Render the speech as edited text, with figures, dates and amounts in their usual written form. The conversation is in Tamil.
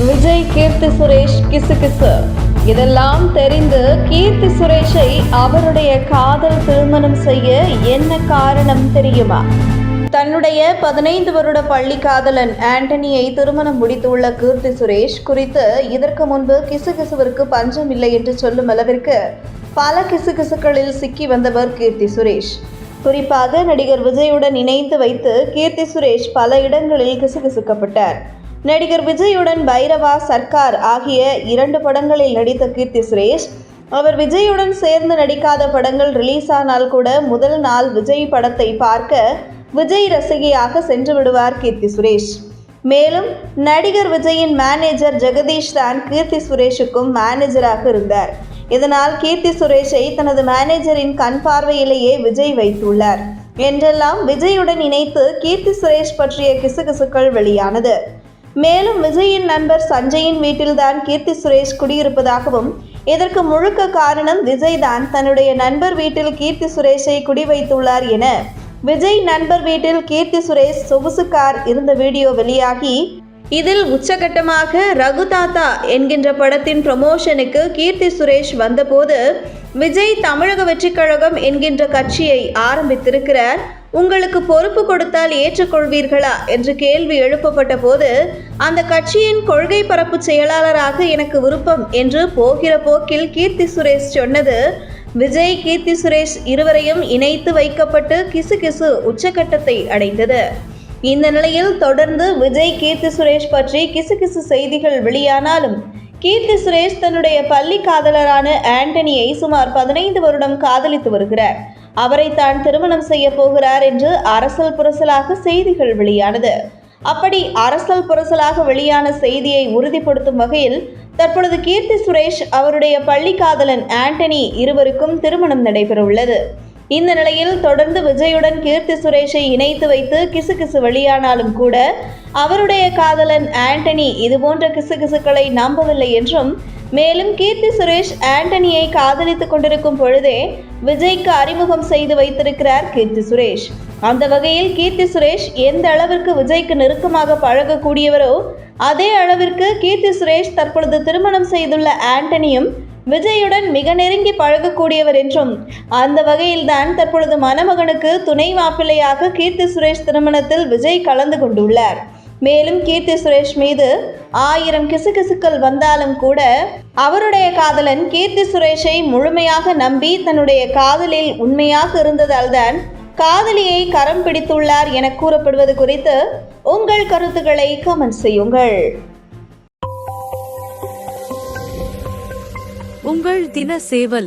விஜய் கீர்த்தி சுரேஷ் கிசுகிசு. இதெல்லாம் தெரிந்து கீர்த்தி சுரேஷை அவருடைய காதல் திருமணம் செய்ய என்ன காரணம் தெரியுமா? தன்னுடைய 15 வருட பள்ளி காதலன் ஆண்டனியை திருமணம் முடித்துள்ள கீர்த்தி சுரேஷ் குறித்து இதற்கு முன்பு கிசுகிசுவிற்கு பஞ்சம் இல்லை என்று சொல்லும் அளவிற்கு பல கிசுகிசுக்களில் சிக்கி வந்தவர் கீர்த்தி சுரேஷ். குறிப்பாக நடிகர் விஜயுடன் இணைந்து வைத்து கீர்த்தி சுரேஷ் பல இடங்களில் கிசுகிசுக்கப்பட்டார். நடிகர் விஜயுடன் பைரவா, சர்க்கார் ஆகிய 2 படங்களில் நடித்த கீர்த்தி சுரேஷ் அவர் விஜயுடன் சேர்ந்து நடிக்காத படங்கள் ரிலீஸ் ஆனால் கூட முதல் நாள் விஜய் படத்தை பார்க்க விஜய் ரசிகையாக சென்று விடுவார் கீர்த்தி சுரேஷ். மேலும் நடிகர் விஜயின் மேனேஜர் ஜெகதீஷ் தான் கீர்த்தி சுரேஷுக்கும் மேனேஜராக இருந்தார். இதனால் கீர்த்தி சுரேஷை தனது மேனேஜரின் கண் பார்வையிலேயே விஜய் வைத்துள்ளார் என்றெல்லாம் விஜயுடன் இணைத்து கீர்த்தி சுரேஷ் பற்றிய கிசுகிசுக்கள் வெளியானது. மேலும் விஜயின் நண்பர் சஞ்சயின் வீட்டில்தான் கீர்த்தி சுரேஷ் குடியிருப்பதாகவும் இதற்கு முழுக்க காரணம் விஜய் தான் தன்னுடைய நண்பர் வீட்டில் கீர்த்தி சுரேஷை குடி வைத்துள்ளார் என விஜய் நண்பர் வீட்டில் கீர்த்தி சுரேஷ் சொகுசு கார் இருந்த வீடியோ வெளியாகி இதில் உச்சகட்டமாக ரகு தாத்தா என்கின்ற படத்தின் ப்ரமோஷனுக்கு கீர்த்தி சுரேஷ் வந்தபோது விஜய் தமிழக வெற்றிக் கழகம் என்கின்ற கட்சியை ஆரம்பித்திருக்கிறார், உங்களுக்கு பொறுப்பு கொடுத்தால் ஏற்றுக்கொள்வீர்களா என்று கேள்வி எழுப்பப்பட்ட போது அந்த கட்சியின் கொள்கை பரப்பு செயலாளராக எனக்கு விருப்பம் என்று போகிற போக்கில் கீர்த்தி சுரேஷ் சொன்னது விஜய் கீர்த்தி சுரேஷ் இருவரையும் இணைத்து வைக்கப்பட்டு கிசுகிசு உச்சகட்டத்தை அடைந்தது. இந்த நிலையில் தொடர்ந்து விஜய் கீர்த்தி சுரேஷ் பற்றி கிசுகிசு செய்திகள் வெளியானாலும் கீர்த்தி சுரேஷ் தன்னுடைய பள்ளி காதலரான ஆண்டனியை சுமார் 15 வருடம் காதலித்து வருகிறார். அவரை தான் திருமணம் செய்ய போகிறார் என்று அரசல் புரசலாக செய்திகள் வெளியானது. அப்படி அரசல் புரசலாக வெளியான செய்தியை உறுதிப்படுத்தும் வகையில் தற்பொழுது கீர்த்தி சுரேஷ் அவருடைய பள்ளி காதலன் ஆண்டனி இருவருக்கும் திருமணம் நடைபெறவுள்ளது. இந்த நிலையில் தொடர்ந்து விஜயுடன் கீர்த்தி சுரேஷை இணைத்து வைத்து கிசுகிசு வெளியானாலும் கூட அவருடைய காதலன் ஆண்டனி இதுபோன்ற கிசுகிசுக்களை நம்பவில்லை என்றும் மேலும் கீர்த்தி சுரேஷ் ஆண்டனியை காதலித்துக் கொண்டிருக்கும் பொழுதே விஜய்க்கு அறிமுகம் செய்து வைத்திருக்கிறார் கீர்த்தி சுரேஷ். அந்த வகையில் கீர்த்தி சுரேஷ் எந்த அளவிற்கு விஜய்க்கு நெருக்கமாக பழகக்கூடியவரோ அதே அளவிற்கு கீர்த்தி சுரேஷ் தற்பொழுது திருமணம் செய்துள்ள ஆண்டனியும் விஜயுடன் மிக நெருங்கி பழகக்கூடியவர் என்றும் அந்த வகையில்தான் தற்பொழுது மணமகனுக்கு துணை மாப்பிள்ளையாக கீர்த்தி சுரேஷ் திருமணத்தில் விஜய் கலந்து கொண்டுள்ளார். மேலும் கீர்த்தி சுரேஷ் மீது 1000 கிசுகிசுக்கள் வந்தாலும் கூட அவருடைய காதலன் கீர்த்தி சுரேஷை முழுமையாக நம்பி தன்னுடைய காதலில் உண்மையாக இருந்ததால் தான் காதலியை கரம் பிடித்துள்ளார் என கூறப்படுவது குறித்து உங்கள் கருத்துக்களை கமெண்ட் செய்யுங்கள். உங்கள் தின சேவல்